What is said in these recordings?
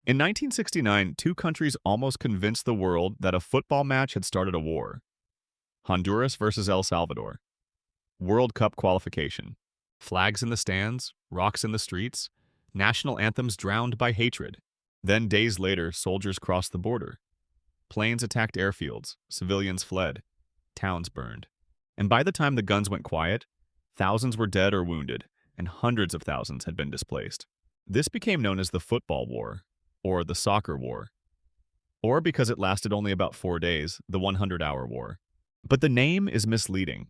In 1969, two countries almost convinced the world that a football match had started a war. Honduras versus El Salvador. World Cup qualification. Flags in the stands, rocks in the streets, national anthems drowned by hatred. Then, days later, soldiers crossed the border. Planes attacked airfields, civilians fled, towns burned. And by the time the guns went quiet, thousands were dead or wounded, and hundreds of thousands had been displaced. This became known as the Football War, or the Soccer War, or because it lasted only about 4 days, the 100-hour war. But the name is misleading.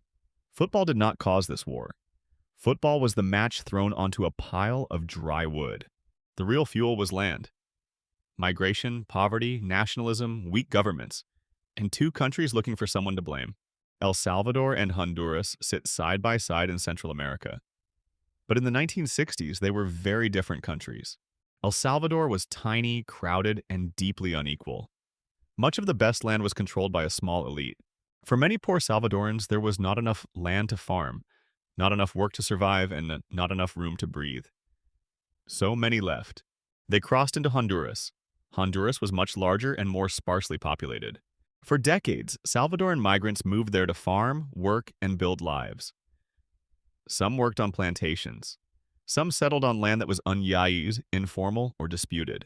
Football did not cause this war. Football was the match thrown onto a pile of dry wood. The real fuel was land. Migration, poverty, nationalism, weak governments, and two countries looking for someone to blame. El Salvador and Honduras sit side by side in Central America. But in the 1960s, they were very different countries. El Salvador was tiny, crowded, and deeply unequal. Much of the best land was controlled by a small elite. For many poor Salvadorans, there was not enough land to farm, not enough work to survive, and not enough room to breathe. So many left. They crossed into Honduras. Honduras was much larger and more sparsely populated. For decades, Salvadoran migrants moved there to farm, work, and build lives. Some worked on plantations. Some settled on land that was unyaíz, informal, or disputed.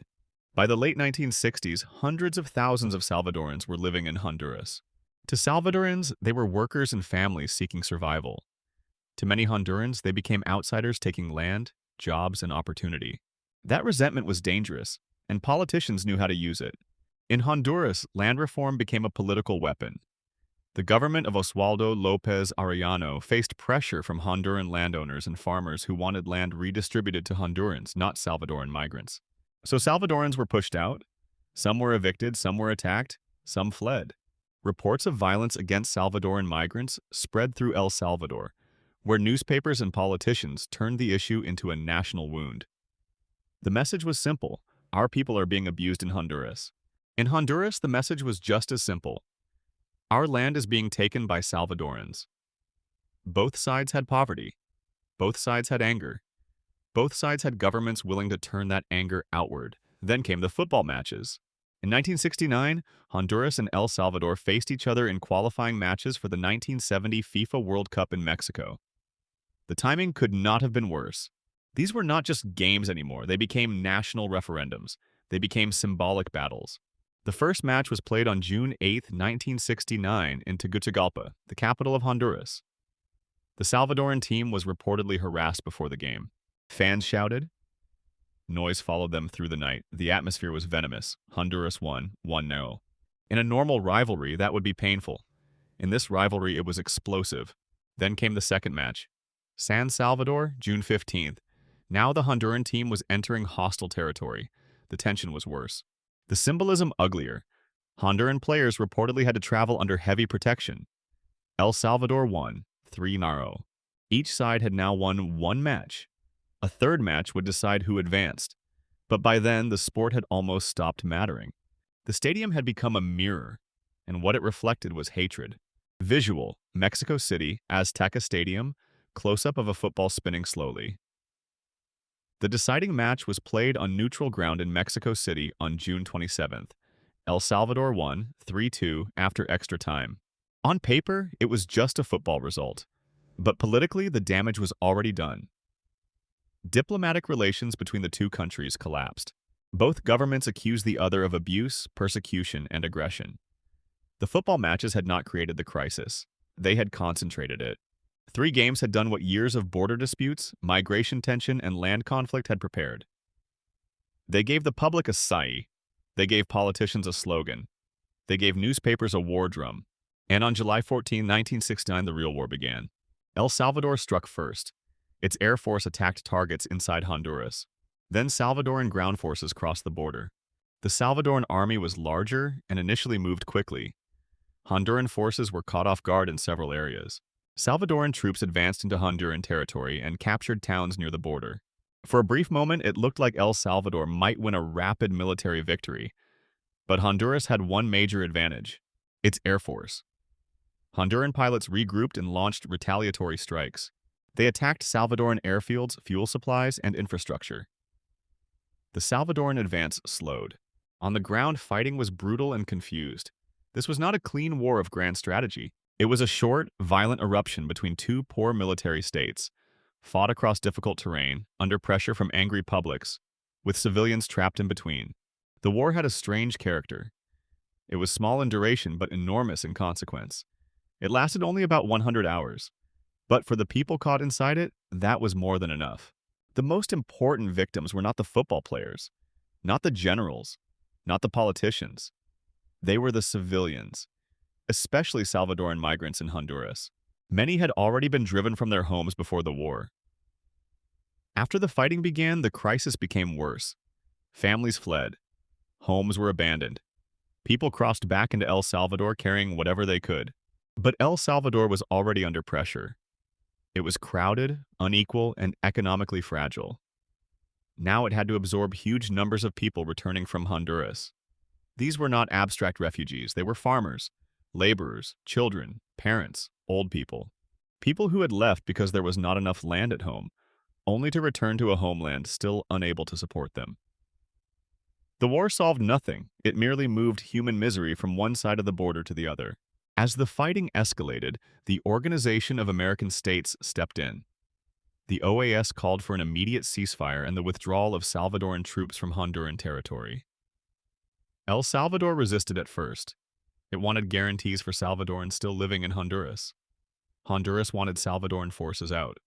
By the late 1960s, hundreds of thousands of Salvadorans were living in Honduras. To Salvadorans, they were workers and families seeking survival. To many Hondurans, they became outsiders taking land, jobs, and opportunity. That resentment was dangerous, and politicians knew how to use it. In Honduras, land reform became a political weapon. The government of Oswaldo López Arellano faced pressure from Honduran landowners and farmers who wanted land redistributed to Hondurans, not Salvadoran migrants. So Salvadorans were pushed out. Some were evicted, some were attacked, some fled. Reports of violence against Salvadoran migrants spread through El Salvador, where newspapers and politicians turned the issue into a national wound. The message was simple: our people are being abused in Honduras. In Honduras, the message was just as simple: our land is being taken by Salvadorans. Both sides had poverty. Both sides had anger. Both sides had governments willing to turn that anger outward. Then came the football matches. In 1969, Honduras and El Salvador faced each other in qualifying matches for the 1970 FIFA World Cup in Mexico. The timing could not have been worse. These were not just games anymore. They became national referendums. They became symbolic battles. The first match was played on June 8, 1969 in Tegucigalpa, the capital of Honduras. The Salvadoran team was reportedly harassed before the game. Fans shouted. Noise followed them through the night. The atmosphere was venomous. Honduras won, 1-0. In a normal rivalry, that would be painful. In this rivalry, it was explosive. Then came the second match. San Salvador, June 15th. Now the Honduran team was entering hostile territory. The tension was worse. The symbolism uglier. Honduran players reportedly had to travel under heavy protection. El Salvador won, 3-0. Each side had now won one match. A third match would decide who advanced. But by then, the sport had almost stopped mattering. The stadium had become a mirror, and what it reflected was hatred. Visual: Mexico City, Azteca Stadium, close-up of a football spinning slowly. The deciding match was played on neutral ground in Mexico City on June 27th. El Salvador won, 3-2, after extra time. On paper, it was just a football result. But politically, the damage was already done. Diplomatic relations between the two countries collapsed. Both governments accused the other of abuse, persecution, and aggression. The football matches had not created the crisis. They had concentrated it. 3 games had done what years of border disputes, migration tension, and land conflict had prepared. They gave the public a sigh. They gave politicians a slogan. They gave newspapers a war drum. And on July 14, 1969, the real war began. El Salvador struck first. Its air force attacked targets inside Honduras. Then Salvadoran ground forces crossed the border. The Salvadoran army was larger and initially moved quickly. Honduran forces were caught off guard in several areas. Salvadoran troops advanced into Honduran territory and captured towns near the border. For a brief moment, it looked like El Salvador might win a rapid military victory. But Honduras had one major advantage: its air force. Honduran pilots regrouped and launched retaliatory strikes. They attacked Salvadoran airfields, fuel supplies, and infrastructure. The Salvadoran advance slowed. On the ground, fighting was brutal and confused. This was not a clean war of grand strategy. It was a short, violent eruption between two poor military states, fought across difficult terrain, under pressure from angry publics, with civilians trapped in between. The war had a strange character. It was small in duration but enormous in consequence. It lasted only about 100 hours. But for the people caught inside it, that was more than enough. The most important victims were not the football players, not the generals, not the politicians. They were the civilians, especially Salvadoran migrants in Honduras. Many had already been driven from their homes before the war. After the fighting began, the crisis became worse. Families fled. Homes were abandoned. People crossed back into El Salvador carrying whatever they could. But El Salvador was already under pressure. It was crowded, unequal, and economically fragile. Now it had to absorb huge numbers of people returning from Honduras. These were not abstract refugees. They were farmers, laborers, children, parents, old people. People who had left because there was not enough land at home, only to return to a homeland still unable to support them. The war solved nothing. It merely moved human misery from one side of the border to the other. As the fighting escalated, the Organization of American States stepped in. The OAS called for an immediate ceasefire and the withdrawal of Salvadoran troops from Honduran territory. El Salvador resisted at first. It wanted guarantees for Salvadorans still living in Honduras. Honduras wanted Salvadoran forces out.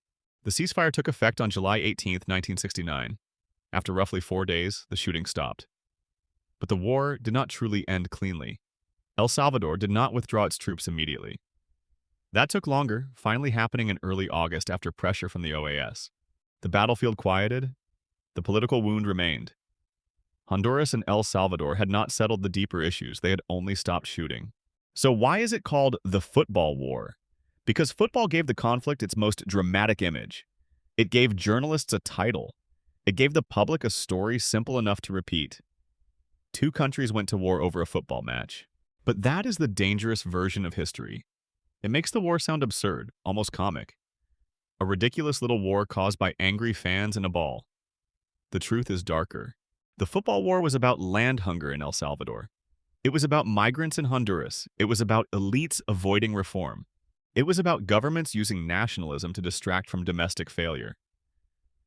The ceasefire took effect on July 18, 1969. After roughly 4 days, the shooting stopped. But the war did not truly end cleanly. El Salvador did not withdraw its troops immediately. That took longer, finally happening in early August after pressure from the OAS. The battlefield quieted. The political wound remained. Honduras and El Salvador had not settled the deeper issues. They had only stopped shooting. So why is it called the football war? Because football gave the conflict its most dramatic image. It gave journalists a title. It gave the public a story simple enough to repeat. Two countries went to war over a football match. But that is the dangerous version of history. It makes the war sound absurd, almost comic. A ridiculous little war caused by angry fans and a ball. The truth is darker. The football war was about land hunger in El Salvador. It was about migrants in Honduras. It was about elites avoiding reform. It was about governments using nationalism to distract from domestic failure.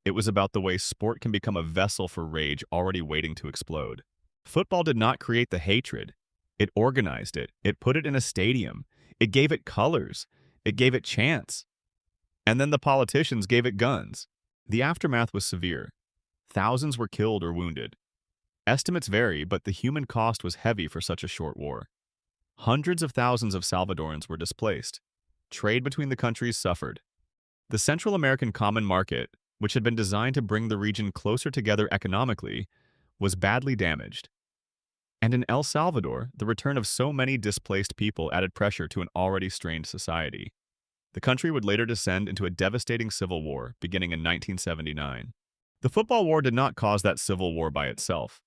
It was about the way sport can become a vessel for rage already waiting to explode. Football did not create the hatred. It organized it. It put it in a stadium. It gave it colors. It gave it chants. And then the politicians gave it guns. The aftermath was severe. Thousands were killed or wounded. Estimates vary, but the human cost was heavy for such a short war. Hundreds of thousands of Salvadorans were displaced. Trade between the countries suffered. The Central American Common Market, which had been designed to bring the region closer together economically, was badly damaged. And in El Salvador, the return of so many displaced people added pressure to an already strained society. The country would later descend into a devastating civil war, beginning in 1979. The football war did not cause that civil war by itself.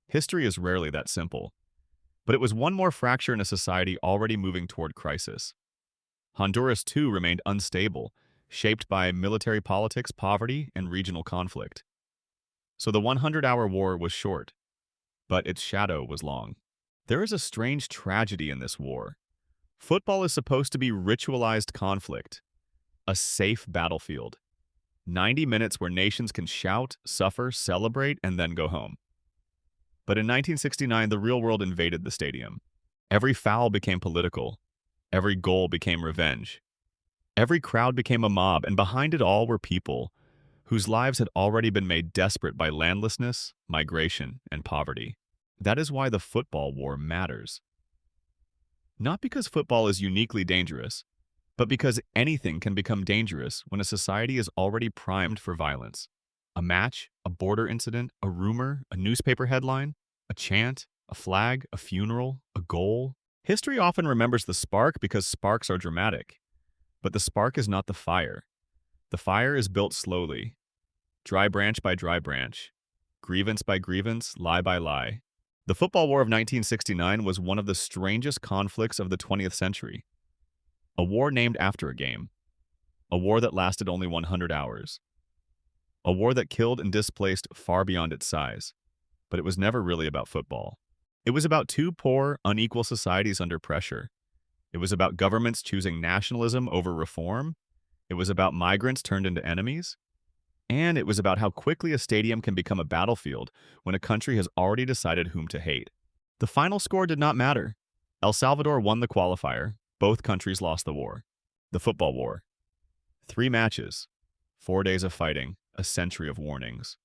History is rarely that simple. But it was one more fracture in a society already moving toward crisis. Honduras, too, remained unstable, shaped by military politics, poverty, and regional conflict. So the 100-hour war was short, but its shadow was long. There is a strange tragedy in this war. Football is supposed to be ritualized conflict, a safe battlefield. 90 minutes where nations can shout, suffer, celebrate, and then go home. But in 1969, the real world invaded the stadium. Every foul became political. Every goal became revenge. Every crowd became a mob, and behind it all were people whose lives had already been made desperate by landlessness, migration, and poverty. That is why the football war matters. Not because football is uniquely dangerous, but because anything can become dangerous when a society is already primed for violence. A match, a border incident, a rumor, a newspaper headline, a chant, a flag, a funeral, a goal. History often remembers the spark because sparks are dramatic. But the spark is not the fire. The fire is built slowly, dry branch by dry branch, grievance by grievance, lie by lie. The football war of 1969 was one of the strangest conflicts of the 20th century. A war named after a game. A war that lasted only 100 hours. A war that killed and displaced far beyond its size. but it was never really about football. It was about two poor, unequal societies under pressure. It was about governments choosing nationalism over reform. It was about migrants turned into enemies. And it was about how quickly a stadium can become a battlefield when a country has already decided whom to hate. The final score did not matter. El Salvador won the qualifier. Both countries lost the war. The football war. 3 matches. 4 days of fighting. A century of warnings.